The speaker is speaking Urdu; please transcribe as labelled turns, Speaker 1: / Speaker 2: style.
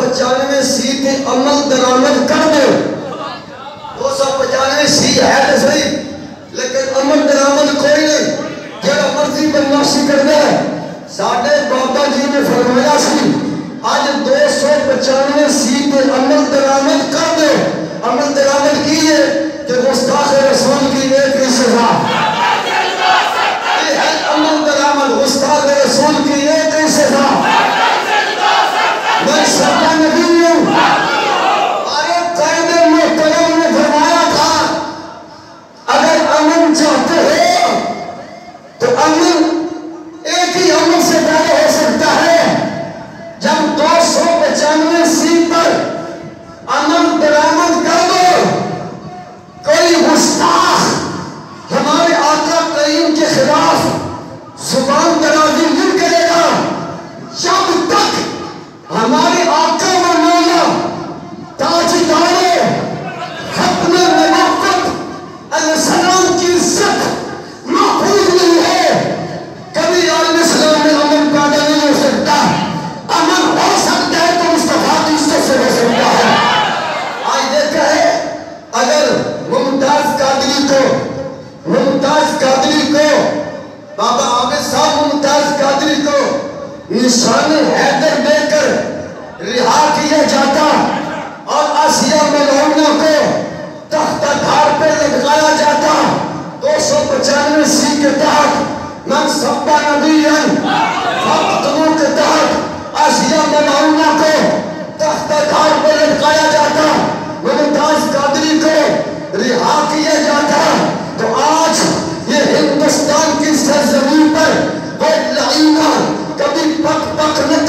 Speaker 1: 295 سی تے عمل درآمد کر دو 295 سی ہے تو صحیح لیکن عمل درآمد کوئی نہیں جڑا مرضی بدماشی کر دے ساڈے بابا جی نے فرمایا سی آج 295 سی تے عمل درآمد کر دو عمل درآمد کی ہے کہ گستاخ رسول کی ایک ہی سزا یہ ہے عمل درآمد گستاخ رسول کی ایک ہی سزا میں سچا نبی ہوں آئے قائد محترم نے فرمایا تھا اگر امن چاہتے ہو تو امن ایک ہی عمل سے پیدا ہو سکتا ہے جب 295 سی پر عمل درآمد کر دو کوئی گستاخ ہمارے آقا کریم کے خلاف زبان درازی نہیں کرے گا جب تک ہمارے آقا و مولا تاجدار ختم نبوت علیہ السلام کی عزت محفوظ نہیں ہے کبھی علیہ السلام میں امن پیدا نہیں ہو سکتا امن ہو سکتا ہے تو مصطفیٰ کی عزت سے ہو سکتا ہے آج دیکھا ہے اگر ممتاز قادری کو بابا عابد صاحب ممتاز قادری کو نشان حیدر دے کر رہا کیا جاتا اور آسیہ ملعونہ کو تخت دھار پہ لٹکایا جاتا 295 سی کے تحت من سبا نبیًا فقتلوہ کے تحت آسیہ ملعونہ کو تخت دھار پہ لٹکایا جاتا ممتاز قادری کو رہا کیا جاتا تو آج یہ ہندوستان کی سرزمین پر وہ لعینہ کبھی پک پک نہ